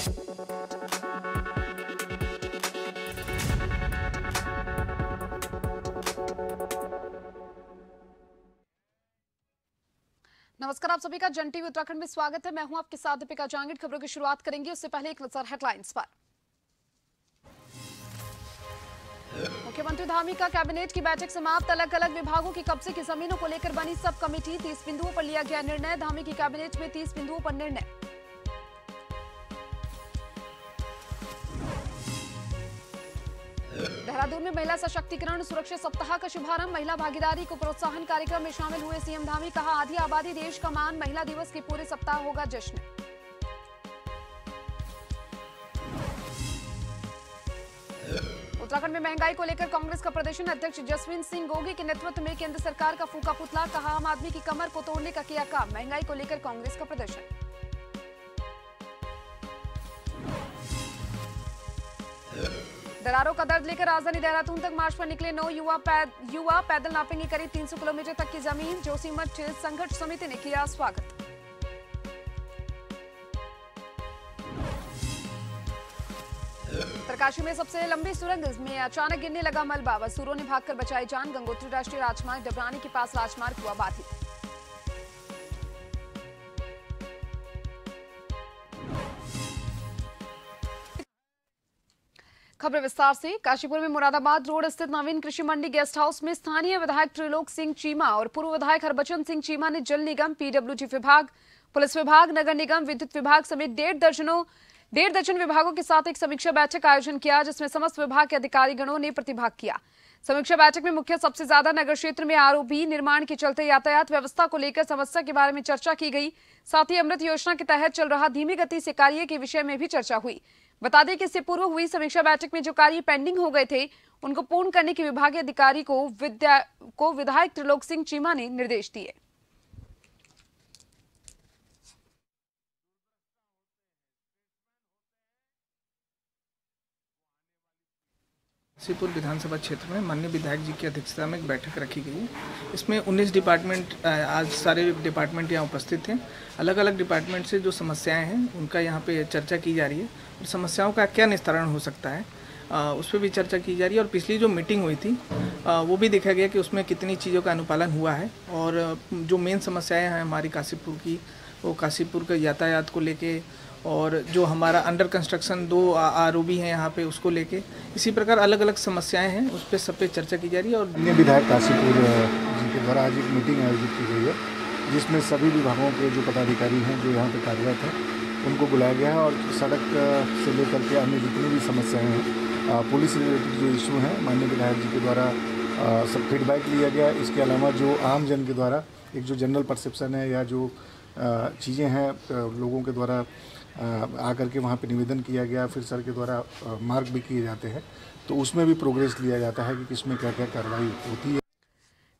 नमस्कार, आप सभी का जन टीवी उत्तराखंड में स्वागत है। मैं हूं आपके साथ दीपिका जांगिड। खबरों की शुरुआत करेंगे उससे पहले एक नजर हेडलाइंस पर। मुख्यमंत्री धामी का कैबिनेट की बैठक समाप्त। अलग अलग विभागों की कब्जे की जमीनों को लेकर बनी सब कमेटी। 30 बिंदुओं पर लिया गया निर्णय। धामी की कैबिनेट में 30 बिंदुओं पर निर्णय। देहरादून में महिला सशक्तिकरण सुरक्षा सप्ताह का शुभारंभ। महिला भागीदारी को प्रोत्साहन कार्यक्रम में शामिल हुए सीएम धामी। कहा, आधी आबादी देश का मान। महिला दिवस के पूरे सप्ताह होगा जश्न। उत्तराखंड में महंगाई को लेकर कांग्रेस का प्रदर्शन। अध्यक्ष जसवींत सिंह गोगी के नेतृत्व में केंद्र सरकार का फूका पुतला। कहा, आम आदमी की कमर को तोड़ने का किया काम। महंगाई को लेकर कांग्रेस का प्रदर्शन। दरारों का दर्द लेकर राजधानी देहरादून तक मार्च पर निकले 9 युवा पैदल नापेंगे करीब 300 किलोमीटर तक की जमीन। जोशीमठ संघर्ष समिति ने किया स्वागत। उत्तरकाशी में सबसे लंबी सुरंग में अचानक गिरने लगा मलबा। मजदूरों ने भागकर बचाई जान। गंगोत्री राष्ट्रीय राजमार्ग डबरानी के पास राजमार्ग हुआ बाधित। खबर विस्तार से। काशीपुर में मुरादाबाद रोड स्थित नवीन कृषि मंडी गेस्ट हाउस में स्थानीय विधायक त्रिलोक सिंह चीमा और पूर्व विधायक हरबचन सिंह चीमा ने जल निगम, पीडब्ल्यूडी विभाग, पुलिस विभाग, नगर निगम, विद्युत विभाग समेत डेढ़ दर्जन विभागों के साथ एक समीक्षा बैठक का आयोजन किया, जिसमें समस्त विभाग के अधिकारी गणों ने प्रतिभाग किया। समीक्षा बैठक में मुख्य सबसे ज्यादा नगर क्षेत्र में आरओबी निर्माण के चलते यातायात व्यवस्था को लेकर समस्या के बारे में चर्चा की गई। साथ ही अमृत योजना के तहत चल रहा धीमी गति से कार्य के विषय में भी चर्चा हुई। बता दें कि इससे पूर्व हुई समीक्षा बैठक में जो कार्य पेंडिंग हो गए थे उनको पूर्ण करने के विभागीय अधिकारी को विधायक त्रिलोक सिंह चीमा ने निर्देश दिए। काशीपुर विधानसभा क्षेत्र में माननीय विधायक जी की अध्यक्षता में एक बैठक रखी गई है। इसमें 19 डिपार्टमेंट, आज सारे डिपार्टमेंट यहाँ उपस्थित हैं। अलग अलग डिपार्टमेंट से जो समस्याएं हैं उनका यहाँ पे चर्चा की जा रही है और समस्याओं का क्या निस्तारण हो सकता है उस पर भी चर्चा की जा रही है। और पिछली जो मीटिंग हुई थी वो भी देखा गया कि उसमें कितनी चीज़ों का अनुपालन हुआ है। और जो मेन समस्याएँ हैं हमारी काशीपुर की, वो काशीपुर के यातायात को लेके और जो हमारा अंडर कंस्ट्रक्शन 2 आरओबी हैं यहाँ पे उसको लेके, इसी प्रकार अलग अलग समस्याएं हैं उस पर सब पे चर्चा की जा रही है। और अन्य विधायक काशीपुर जी के द्वारा आज एक मीटिंग आयोजित की गई है, जिसमें सभी विभागों के जो पदाधिकारी हैं जो यहाँ पे कार्यरत हैं उनको बुलाया गया है। और सड़क से लेकर के अन्य जितनी भी समस्याएँ हैं, पुलिस रिलेटेड जो इशू हैं, माननीय विधायक जी के द्वारा सब फीडबैक लिया गया। इसके अलावा जो आम जन के द्वारा एक जो जनरल परसेप्शन है या जो चीज़ें हैं लोगों के द्वारा आकर के वहाँ पे निवेदन किया गया, फिर सर के द्वारा मार्क भी किए जाते हैं, तो उसमें भी प्रोग्रेस लिया जाता है कि किसमें क्या क्या कार्रवाई होती है।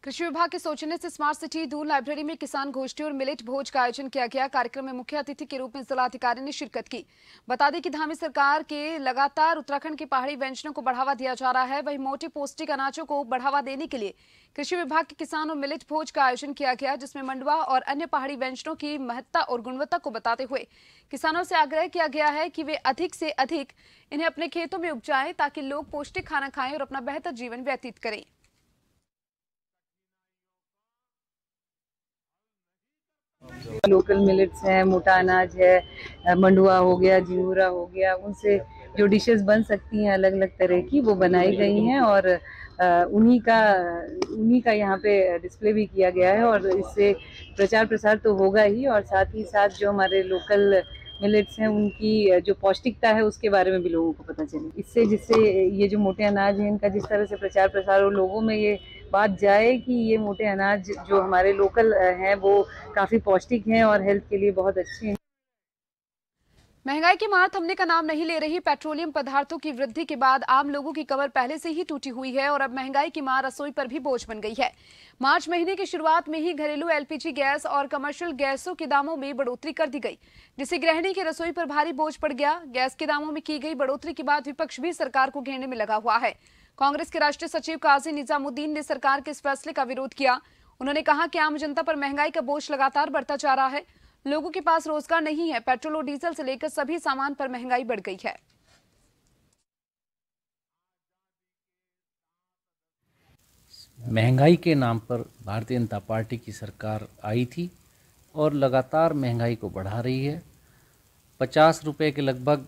कृषि विभाग के सोचने से स्मार्ट सिटी दून लाइब्रेरी में किसान गोष्ठी और मिलेट भोज का आयोजन किया गया। कार्यक्रम में मुख्य अतिथि के रूप में जिलाधिकारी ने शिरकत की। बता दें कि धामी सरकार के लगातार उत्तराखंड के पहाड़ी व्यंजनों को बढ़ावा दिया जा रहा है। वहीं मोटे पौष्टिक अनाजों को बढ़ावा देने के लिए कृषि विभाग के किसान और मिलेट भोज का आयोजन किया गया, जिसमें मंडुआ और अन्य पहाड़ी व्यंजनों की महत्ता और गुणवत्ता को बताते हुए किसानों से आग्रह किया गया है कि वे अधिक से अधिक इन्हें अपने खेतों में उपजाएं, ताकि लोग पौष्टिक खाना खाएं और अपना बेहतर जीवन व्यतीत करें। लोकल मिलेट्स हैं, मोटा अनाज है, मंडुआ हो गया, जिंगूरा हो गया, उनसे जो डिशेस बन सकती हैं अलग अलग तरह की, वो बनाई गई हैं और उन्हीं का यहाँ पे डिस्प्ले भी किया गया है। और इससे प्रचार प्रसार तो होगा ही, और साथ ही साथ जो हमारे लोकल मिलेट्स हैं उनकी जो पौष्टिकता है उसके बारे में भी लोगों को पता चले। जिससे ये जो मोटे अनाज है इनका जिस तरह से प्रचार प्रसार हो, लोगों में ये बात जाए कि ये मोटे अनाज जो हमारे लोकल हैं वो काफ़ी पौष्टिक हैं और हेल्थ के लिए बहुत अच्छे हैं। महंगाई की मार थमने का नाम नहीं ले रही। पेट्रोलियम पदार्थों की वृद्धि के बाद आम लोगों की कमर पहले से ही टूटी हुई है और अब महंगाई की मार रसोई पर भी बोझ बन गई है। मार्च महीने की शुरुआत में ही घरेलू एलपीजी गैस और कमर्शियल गैसों के दामों में बढ़ोतरी कर दी गई, जिससे गृहिणी की रसोई पर भारी बोझ पड़ गया। गैस के दामों में की गई बढ़ोतरी के बाद विपक्ष भी सरकार को घेरने में लगा हुआ है। कांग्रेस के राष्ट्रीय सचिव काजी निजामुद्दीन ने सरकार के इस फैसले का विरोध किया। उन्होंने कहा कि आम जनता पर महंगाई का बोझ लगातार बढ़ता जा रहा है। लोगों के पास रोजगार नहीं है। पेट्रोल और डीजल से लेकर सभी सामान पर महंगाई बढ़ गई है। महंगाई के नाम पर भारतीय जनता पार्टी की सरकार आई थी और लगातार महंगाई को बढ़ा रही है। 50 रुपये के लगभग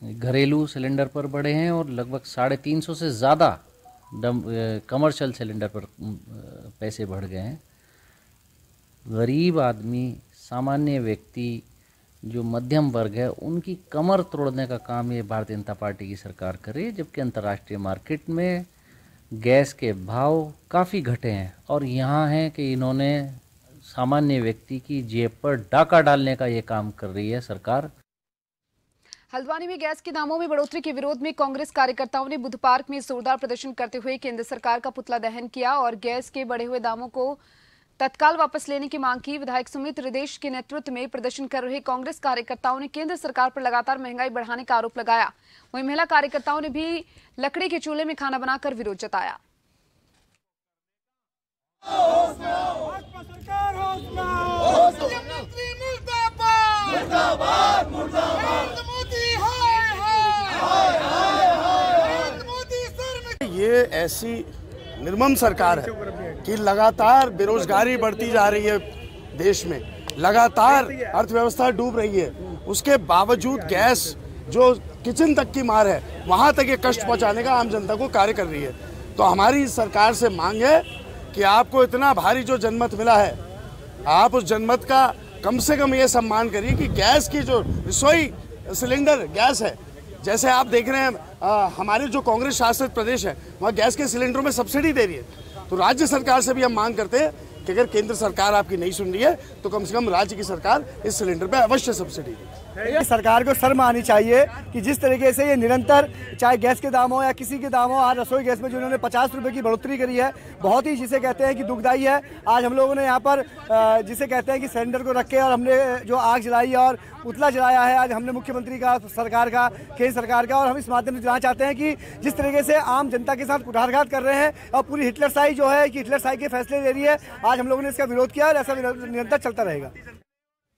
घरेलू सिलेंडर पर बढ़े हैं और लगभग 350 से ज़्यादा कमर्शियल सिलेंडर पर पैसे बढ़ गए हैं। गरीब आदमी, सामान्य व्यक्ति, जो मध्यम वर्ग है, उनकी कमर तोड़ने का काम ये भारतीय जनता पार्टी की सरकार करे, जबकि अंतर्राष्ट्रीय मार्केट में गैस के भाव काफ़ी घटे हैं और यहाँ है कि इन्होंने सामान्य व्यक्ति की जेब पर डाका डालने का ये काम कर रही है सरकार। हल्द्वानी में गैस के दामों में बढ़ोतरी के विरोध में कांग्रेस कार्यकर्ताओं ने बुद्ध पार्क में जोरदार प्रदर्शन करते हुए केंद्र सरकार का पुतला दहन किया और गैस के बढ़े हुए दामों को तत्काल वापस लेने की मांग की। विधायक सुमित हृदेश के नेतृत्व में प्रदर्शन कर रहे कांग्रेस कार्यकर्ताओं ने केंद्र सरकार पर लगातार महंगाई बढ़ाने का आरोप लगाया। वहीं महिला कार्यकर्ताओं ने भी लकड़ी के चूल्हे में खाना बनाकर विरोध जताया। ये ऐसी निर्मम सरकार है कि लगातार बेरोजगारी बढ़ती जा रही है, देश में लगातार अर्थव्यवस्था डूब रही है, उसके बावजूद गैस जो किचन तक की मार है वहां तक ये कष्ट पहुंचाने का आम जनता को कार्य कर रही है। तो हमारी सरकार से मांग है कि आपको इतना भारी जो जनमत मिला है, आप उस जनमत का कम से कम ये सम्मान करिए कि गैस की जो रसोई सिलेंडर गैस है, जैसे आप देख रहे हैं हमारे जो कांग्रेस शासित प्रदेश है वहाँ गैस के सिलेंडरों में सब्सिडी दे रही है। तो राज्य सरकार से भी हम मांग करते हैं कि अगर केंद्र सरकार आपकी नहीं सुन रही है तो कम से कम राज्य की सरकार इस सिलेंडर पे अवश्य सब्सिडी दे। सरकार को शर्म आनी चाहिए कि जिस तरीके से ये निरंतर, चाहे गैस के दाम हो या किसी के दाम हो, आज रसोई गैस में जो उन्होंने 50 रुपए की बढ़ोतरी करी है, बहुत ही जिसे कहते हैं कि दुखदायी है। आज हम लोगों ने यहाँ पर जिसे कहते हैं कि सिलेंडर को रख के और हमने जो आग जलाई और पुतला जलाया है, आज हमने मुख्यमंत्री का, सरकार का, केंद्र सरकार का, और हम इस माध्यम से जानना चाहते हैं कि जिस तरीके से आम जनता के साथ कुठारघात कर रहे हैं और पूरी हिटलरशाही जो है कि हिटलरशाही के फैसले ले रही है, आज हम लोगों ने इसका विरोध किया और ऐसा निरंतर चलता रहेगा।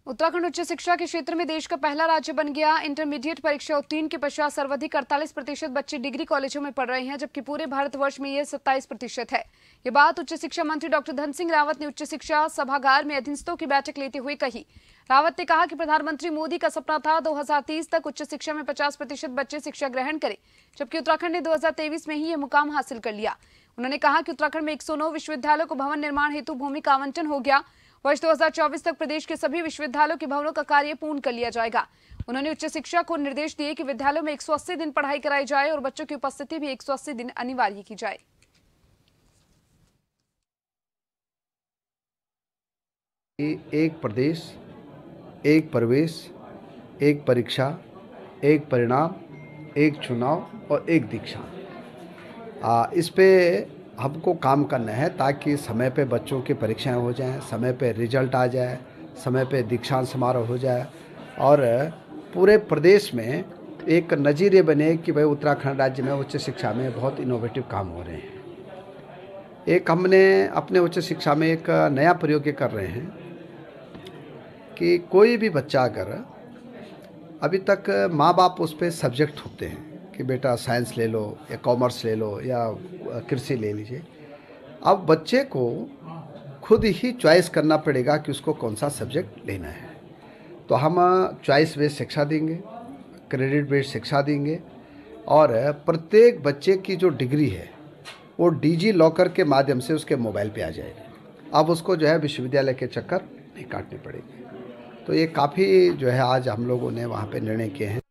उत्तराखंड उच्च शिक्षा के क्षेत्र में देश का पहला राज्य बन गया। इंटरमीडिएट परीक्षा उत्तीर्ण के पश्चात सर्वाधिक 48% बच्चे डिग्री कॉलेजों में पढ़ रहे हैं, जबकि पूरे भारतवर्ष में यह 27% है। ये बात उच्च शिक्षा मंत्री डॉक्टर धन सिंह रावत ने उच्च शिक्षा सभागार में अधीनस्थों की बैठक लेते हुए कही। रावत ने कहा कि प्रधानमंत्री मोदी का सपना था 2030 तक उच्च शिक्षा में 50% बच्चे शिक्षा ग्रहण करें, जबकि उत्तराखंड ने 2023 में ही यह मुकाम हासिल कर लिया। उन्होंने कहा कि उत्तराखंड में 109 विश्वविद्यालयों को भवन निर्माण हेतु भूमि का आवंटन हो गया। वर्ष 2024 तक प्रदेश के सभी विश्वविद्यालयों के भवनों का कार्य पूर्ण कर लिया जाएगा। उन्होंने उच्च शिक्षा को निर्देश दिए कि विद्यालयों में 180 दिन पढ़ाई कराई जाए और बच्चों की उपस्थिति भी 180 दिन अनिवार्य की जाए। एक प्रदेश, एक प्रवेश, एक परीक्षा, एक परिणाम, एक चुनाव और एक दीक्षा। इस पे हमको काम करना है ताकि समय पे बच्चों की परीक्षाएं हो जाएं, समय पे रिजल्ट आ जाए, समय पे दीक्षांत समारोह हो जाए और पूरे प्रदेश में एक नज़ीरे बने कि भाई उत्तराखंड राज्य में उच्च शिक्षा में बहुत इनोवेटिव काम हो रहे हैं। एक हमने अपने उच्च शिक्षा में एक नया प्रयोग ये कर रहे हैं कि कोई भी बच्चा अगर अभी तक माँ बाप उस पर सब्जेक्ट होते हैं कि बेटा साइंस ले लो या कॉमर्स ले लो या कृषि ले लीजिए, अब बच्चे को खुद ही चॉइस करना पड़ेगा कि उसको कौन सा सब्जेक्ट लेना है। तो हम चॉइस बेस्ड शिक्षा देंगे, क्रेडिट बेस्ड शिक्षा देंगे और प्रत्येक बच्चे की जो डिग्री है वो डिजी लॉकर के माध्यम से उसके मोबाइल पे आ जाएगी। अब उसको जो है विश्वविद्यालय के चक्कर नहीं काटने पड़ेंगे। तो ये काफ़ी जो है आज हम लोगों ने वहाँ पे निर्णय किए हैं।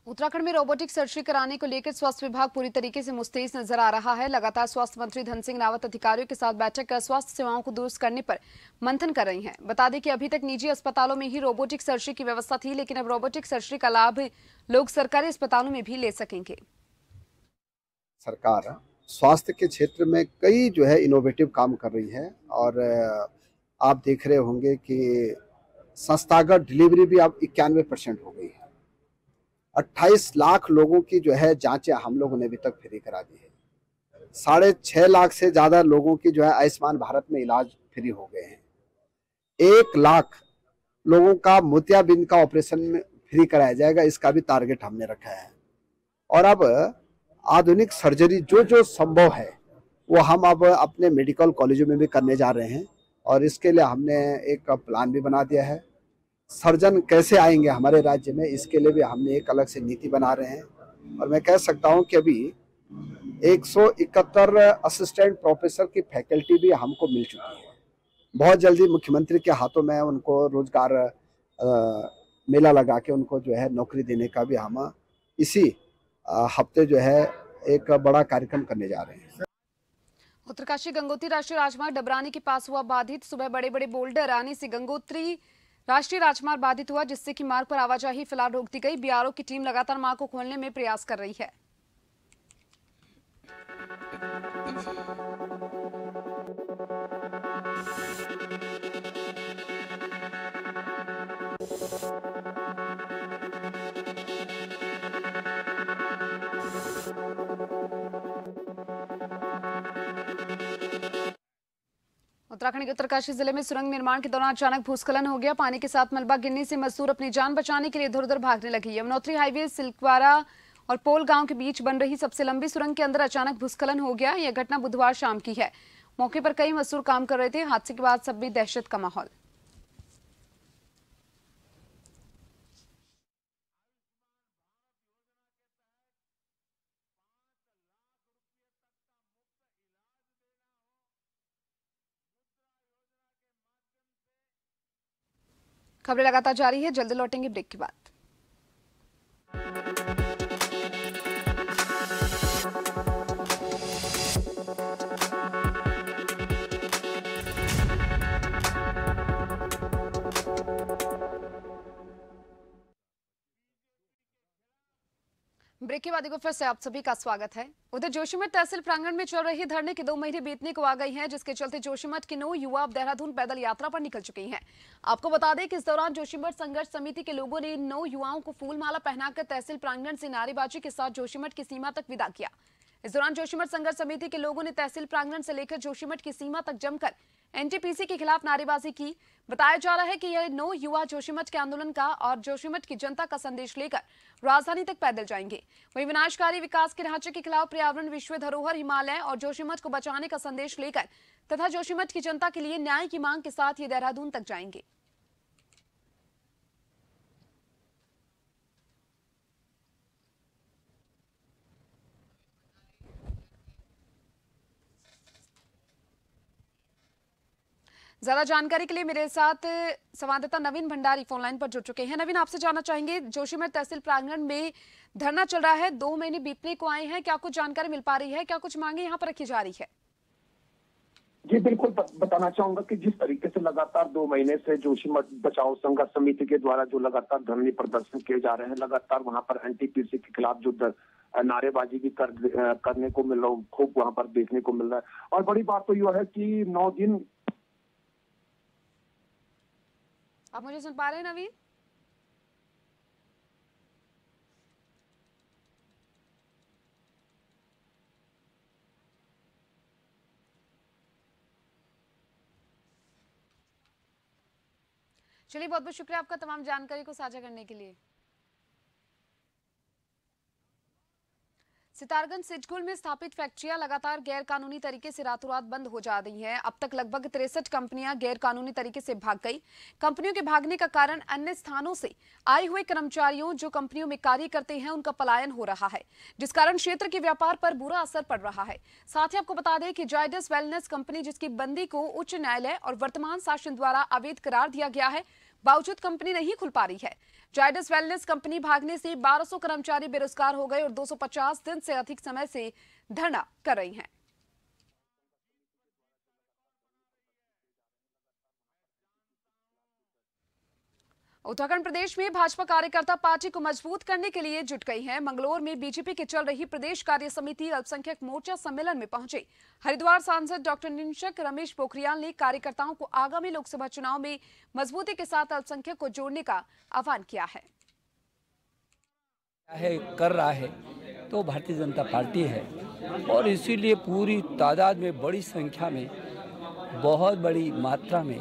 उत्तराखंड में रोबोटिक सर्जरी कराने को लेकर स्वास्थ्य विभाग पूरी तरीके से मुस्तैद नजर आ रहा है। लगातार स्वास्थ्य मंत्री धन सिंह रावत अधिकारियों के साथ बैठक कर स्वास्थ्य सेवाओं को दुरुस्त करने पर मंथन कर रही हैं। बता दें कि अभी तक निजी अस्पतालों में ही रोबोटिक सर्जरी की व्यवस्था थी, लेकिन अब रोबोटिक सर्जरी का लाभ लोग सरकारी अस्पतालों में भी ले सकेंगे। सरकार स्वास्थ्य के क्षेत्र में कई जो है इनोवेटिव काम कर रही है और आप देख रहे होंगे कि संस्थागत डिलीवरी भी अब 91% हो गई है। 28 लाख लोगों की जो है जांचें हम लोगों ने अभी तक फ्री करा दी है। 6.5 लाख से ज़्यादा लोगों की जो है आयुष्मान भारत में इलाज फ्री हो गए हैं। 1 लाख लोगों का मोतियाबिंद का ऑपरेशन में फ्री कराया जाएगा, इसका भी टारगेट हमने रखा है। और अब आधुनिक सर्जरी जो संभव है वो हम अब अपने मेडिकल कॉलेजों में भी करने जा रहे हैं, और इसके लिए हमने एक प्लान भी बना दिया है। सर्जन कैसे आएंगे हमारे राज्य में, इसके लिए भी हमने एक अलग से नीति बना रहे हैं। और मैं कह सकता हूं कि अभी 171 असिस्टेंट प्रोफेसर की फैकल्टी भी हमको मिल चुकी है। बहुत जल्दी मुख्यमंत्री के हाथों में उनको रोजगार मेला लगा के उनको जो है नौकरी देने का भी हम इसी हफ्ते जो है एक बड़ा कार्यक्रम करने जा रहे हैं। उत्तरकाशी गंगोत्री राष्ट्रीय राजमार्ग डबरानी के पास हुआ बाधित। सुबह बड़े बड़े बोल्डर आने से गंगोत्री राष्ट्रीय राजमार्ग बाधित हुआ, जिससे कि मार्ग पर आवाजाही फिलहाल रोक दी गई। बीआरओ की टीम लगातार मार्ग को खोलने में प्रयास कर रही है। उत्तराखंड के उत्तरकाशी जिले में सुरंग निर्माण के दौरान अचानक भूस्खलन हो गया। पानी के साथ मलबा गिरने से मजदूर अपनी जान बचाने के लिए इधर उधर भागने लगे। यमुनोत्री हाईवे सिलक्वारा और पोल गांव के बीच बन रही सबसे लंबी सुरंग के अंदर अचानक भूस्खलन हो गया। यह घटना बुधवार शाम की है। मौके पर कई मजदूर काम कर रहे थे। हादसे के बाद सब में दहशत का माहौल। खबरें लगातार जारी है, जल्द लौटेंगे ब्रेक के बाद। ब्रेक के बाद एक बार फिर से आप सभी का स्वागत है। उधर जोशीमठ तहसील प्रांगण में चल रही धरने के 2 महीने बीतने को आ गई हैं, जिसके चलते जोशीमठ के 9 युवा अब देहरादून पैदल यात्रा पर निकल चुके हैं। आपको बता दें कि इस दौरान जोशीमठ संघर्ष समिति के लोगों ने 9 युवाओं को फूलमाला पहनाकर तहसील प्रांगण से नारेबाजी के साथ जोशीमठ की सीमा तक विदा किया। इस दौरान जोशीमठ संघर्ष समिति के लोगों ने तहसील प्रांगण से लेकर जोशीमठ की सीमा तक जमकर एनटीपीसी के खिलाफ नारेबाजी की। बताया जा रहा है कि यह 9 युवा जोशीमठ के आंदोलन का और जोशीमठ की जनता का संदेश लेकर राजधानी तक पैदल जाएंगे। वहीं विनाशकारी विकास के ढांचे के खिलाफ पर्यावरण, विश्व धरोहर, हिमालय और जोशीमठ को बचाने का संदेश लेकर तथा जोशीमठ की जनता के लिए न्याय की मांग के साथ ये देहरादून तक जाएंगे। ज्यादा जानकारी के लिए मेरे साथ संवाददाता नवीन भंडारी फोन लाइन पर जुड़ चुके हैं। नवीन, आपसे जानना चाहेंगे, जोशीमठ तहसील प्रांगण में धरना चल रहा है, 2 महीने बीतने को आए हैं, क्या कुछ जानकारी मिल पा रही है, क्या कुछ मांगे यहाँ पर रखी जा रही है? जी बिल्कुल, बताना चाहूंगा कि जिस तरीके से लगातार 2 महीने से जोशीमठ बचाओ संघर्ष समिति के द्वारा जो लगातार धरने प्रदर्शन किए जा रहे हैं, लगातार वहां पर एनटीपीसी के खिलाफ जो नारेबाजी भी करने को मिल रहा है, खूब वहां पर देखने को मिल रहा है। और बड़ी बात तो यह है कि 9 दिन। आप मुझे सुन पा रहे हैं नवीन? चलिए, बहुत बहुत शुक्रिया आपका तमाम जानकारी को साझा करने के लिए। सितारगंज सिचकुल में स्थापित फैक्ट्रियां लगातार गैर कानूनी तरीके से रातों रात बंद हो जा रही हैं। अब तक लगभग 63 कंपनियां गैर कानूनी तरीके से भाग गई। कंपनियों के भागने का कारण अन्य स्थानों से आए हुए कर्मचारियों जो कंपनियों में कार्य करते हैं उनका पलायन हो रहा है, जिस कारण क्षेत्र के व्यापार पर बुरा असर पड़ रहा है। साथ ही आपको बता दें कि जायडस वेलनेस कंपनी, जिसकी बंदी को उच्च न्यायालय और वर्तमान शासन द्वारा अवैध करार दिया गया है, बावजूद कंपनी नहीं खुल पा रही है। जायडस वेलनेस कंपनी भागने से 1200 कर्मचारी बेरोजगार हो गए और 250 दिन से अधिक समय से धरना कर रही हैं। उत्तराखंड प्रदेश में भाजपा कार्यकर्ता पार्टी को मजबूत करने के लिए जुट गई हैं। मंगलौर में बीजेपी की चल रही प्रदेश कार्य समिति अल्पसंख्यक मोर्चा सम्मेलन में पहुंचे हरिद्वार सांसद डॉक्टर निशंक रमेश पोखरियाल ने कार्यकर्ताओं को आगामी लोकसभा चुनाव में मजबूती के साथ अल्पसंख्यक को जोड़ने का आह्वान किया है। कर रहा है तो भारतीय जनता पार्टी है, और इसीलिए पूरी तादाद में, बड़ी संख्या में, बहुत बड़ी मात्रा में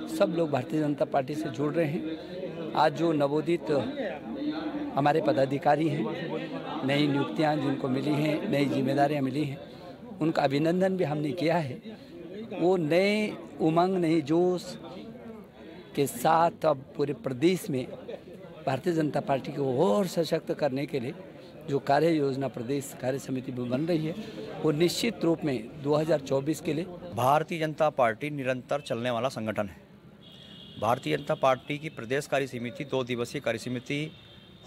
सब लोग भारतीय जनता पार्टी से जुड़ रहे हैं। आज जो नवोदित हमारे पदाधिकारी हैं, नई नियुक्तियां जिनको मिली हैं, नई जिम्मेदारियां मिली हैं, उनका अभिनंदन भी हमने किया है। वो नए उमंग, नए जोश के साथ अब पूरे प्रदेश में भारतीय जनता पार्टी को और सशक्त करने के लिए जो कार्य योजना प्रदेश कार्य समिति में बन रही है, वो निश्चित रूप में 2024 के लिए भारतीय जनता पार्टी निरंतर चलने वाला संगठन है। भारतीय जनता पार्टी की प्रदेश कार्य समिति 2 दिवसीय कार्य समिति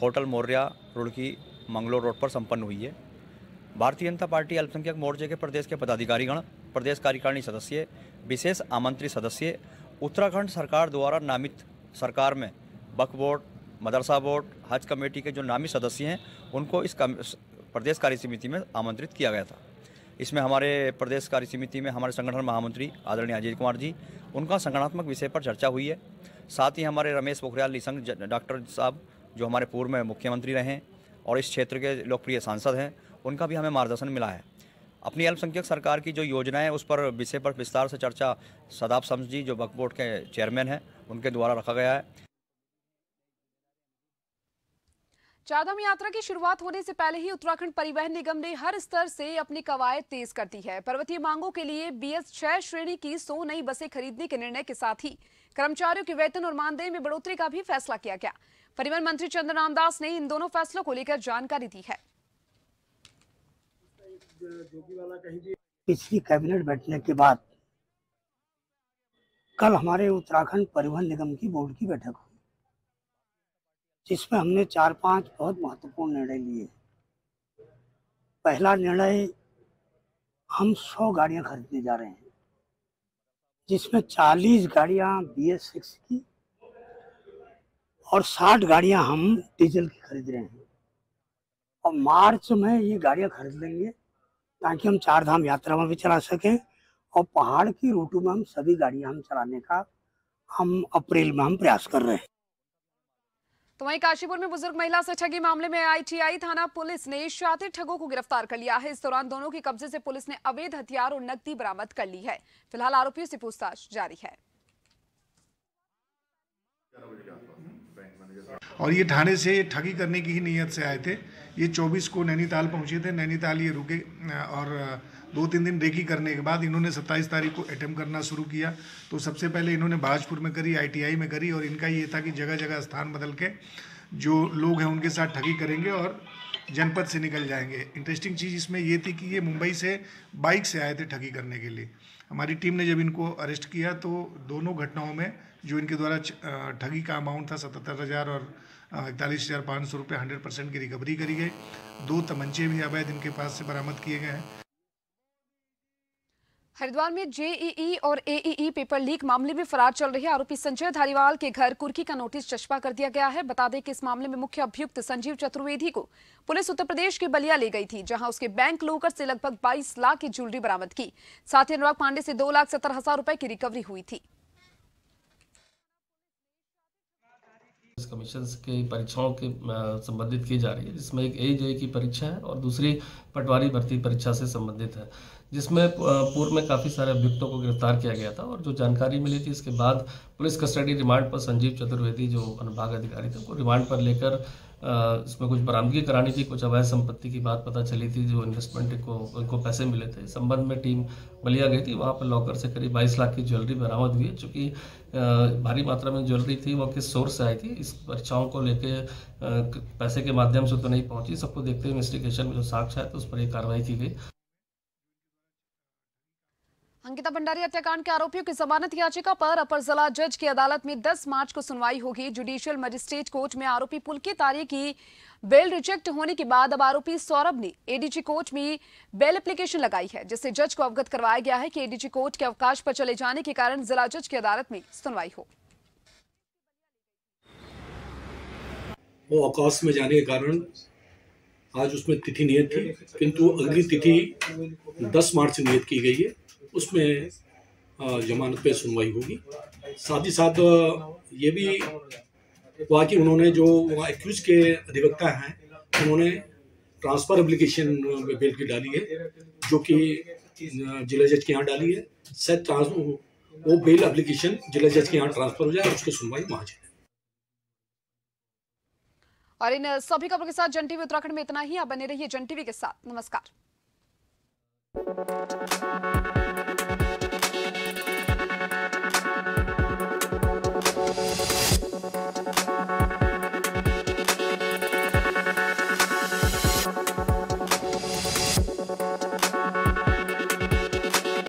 होटल मौर्या रुड़की मंगलोर रोड पर संपन्न हुई है। भारतीय जनता पार्टी अल्पसंख्यक मोर्चे के प्रदेश के पदाधिकारीगण, प्रदेश कार्यकारिणी सदस्य, विशेष आमंत्रित सदस्य, उत्तराखंड सरकार द्वारा नामित सरकार में वक्फ बोर्ड, मदरसा बोर्ड, हज कमेटी के जो नामित सदस्य हैं, उनको इस प्रदेश कार्य समिति में आमंत्रित किया गया था। इसमें हमारे प्रदेश कार्य समिति में हमारे संगठन महामंत्री आदरणीय अजीत कुमार जी, उनका संगठनात्मक विषय पर चर्चा हुई है। साथ ही हमारे रमेश पोखरियाल निशंक डॉक्टर साहब, जो हमारे पूर्व में मुख्यमंत्री रहे हैं और इस क्षेत्र के लोकप्रिय सांसद हैं, उनका भी हमें मार्गदर्शन मिला है। अपनी अल्पसंख्यक सरकार की जो योजनाएं हैं, उस पर विषय पर विस्तार से चर्चा सदाब शम्स जी, जो वक्फ बोर्ड के चेयरमैन हैं, उनके द्वारा रखा गया है। चारधाम यात्रा की शुरुआत होने से पहले ही उत्तराखंड परिवहन निगम ने हर स्तर से अपनी कवायद तेज कर दी है। पर्वतीय मांगों के लिए BS 6 श्रेणी की 100 नई बसें खरीदने के निर्णय के साथ ही कर्मचारियों के वेतन और मानदेय में बढ़ोतरी का भी फैसला किया गया। परिवहन मंत्री चंद्र रामदास ने इन दोनों फैसलों को लेकर जानकारी दी है। पिछली कैबिनेट बैठने के बाद कल हमारे उत्तराखंड परिवहन निगम की बोर्ड की बैठक हुई, जिसमें हमने 4-5 बहुत महत्वपूर्ण निर्णय लिए। पहला निर्णय, हम 100 गाड़ियां खरीदने जा रहे हैं, जिसमें 40 गाड़ियां BS 6 की और 60 गाड़ियां हम डीजल की खरीद रहे हैं। और मार्च में ये गाड़ियां खरीद लेंगे ताकि हम चारधाम यात्रा में भी चला सकें और पहाड़ की रूटों में हम सभी गाड़ियां हम चलाने का हम अप्रैल में हम प्रयास कर रहे हैं। तो वहीं काशीपुर में बुजुर्ग महिला से ठगी मामले में ITI थाना पुलिस ने शातिर ठगों को गिरफ्तार कर लिया है। इस दौरान दोनों के कब्जे से पुलिस ने अवैध हथियार और नकदी बरामद कर ली है। फिलहाल आरोपियों से पूछताछ जारी है। और ये थाने से ठगी करने की ही नीयत से आए थे। ये 24 को नैनीताल पहुंचे थे। नैनीताल ये रुके और 2-3 दिन रेकी करने के बाद इन्होंने 27 तारीख को अटेम्प्ट करना शुरू किया। तो सबसे पहले इन्होंने बाजपुर में करी, ITI में करी, और इनका ये था कि जगह जगह स्थान बदल के जो लोग हैं उनके साथ ठगी करेंगे और जनपद से निकल जाएंगे। इंटरेस्टिंग चीज़ इसमें ये थी कि ये मुंबई से बाइक से आए थे ठगी करने के लिए। हमारी टीम ने जब इनको अरेस्ट किया तो दोनों घटनाओं में जो इनके द्वारा ठगी का अमाउंट था 77,000 और 41,500 रुपये 100% की रिकवरी करी गई। 2 तमंचे भी अवैध इनके पास से बरामद किए गए हैं। हरिद्वार में JEE और AEE पेपर लीक मामले में फरार चल रहे आरोपी संजय धारीवाल के घर कुर्की का नोटिस चस्पा कर दिया गया है। बता दें कि इस मामले में मुख्य अभियुक्त संजीव चतुर्वेदी को पुलिस उत्तर प्रदेश के बलिया ले गई थी, जहां उसके बैंक लॉकर से लगभग 22 लाख की ज्वेलरी बरामद की। साथ ही अनुराग पांडे से 2,70,000 रुपए की रिकवरी हुई थी। कमीशन की परीक्षाओं के संबंधित की जा रही है, जिसमें एक AJE की परीक्षा है और दूसरी पटवारी भर्ती परीक्षा से संबंधित है, जिसमें पूर्व में काफ़ी सारे अभियुक्तों को गिरफ्तार किया गया था। और जो जानकारी मिली थी, इसके बाद पुलिस कस्टडी रिमांड पर संजीव चतुर्वेदी जो अनुभाग अधिकारी थे, उनको रिमांड पर लेकर इसमें कुछ बरामदगी करानी थी। कुछ अवैध संपत्ति की बात पता चली थी, जो इन्वेस्टमेंट को उनको पैसे मिले थे। इस संबंध में टीम बलिया गई थी। वहाँ पर लॉकर से करीब 22 लाख की ज्वेलरी बरामद हुई है। चूँकि भारी मात्रा में ज्वेलरी थी, वो किस सोर्स से आई थी, इस परीक्षाओं को लेके पैसे के माध्यम से तो नहीं पहुंची। सबको देखते हुए इन्वेस्टिगेशन में जो साक्ष्य है तो उस पर एक कार्रवाई की गई। अंकिता भंडारी हत्याकांड के आरोपियों की जमानत याचिका पर अपर जिला जज की अदालत में 10 मार्च को सुनवाई होगी। जुडिशियल मजिस्ट्रेट कोर्ट में आरोपी पुलकित आर्य की बेल रिजेक्ट होने के बाद अब आरोपी सौरभ ने ADG कोर्ट में बेल एप्लीकेशन लगाई है, जिससे जज को अवगत करवाया गया है कि ADG कोर्ट के अवकाश पर चले जाने के कारण जिला जज की अदालत में सुनवाई हो। वो अवकाश में जाने के कारण आज उसमें तिथि नियत थी, किंतु अगली तिथि 10 मार्च नियत की गई है। उसमें जमानत पे सुनवाई होगी। साथ ही साथ ये भी हुआ कि उन्होंने जो एक्यूज के अधिवक्ता हैं, उन्होंने ट्रांसफर एप्लीकेशन बेल की डाली है, जो कि जिला जज के यहाँ डाली है। शायद वो बेल एप्लीकेशन जिला जज के यहाँ ट्रांसफर हो जाए और उसकी सुनवाई वहां जाए। और इन सभी खबरों के साथ जन टीवी उत्तराखंड में इतना ही। आप बने रहिए जन टीवी के साथ। नमस्कार।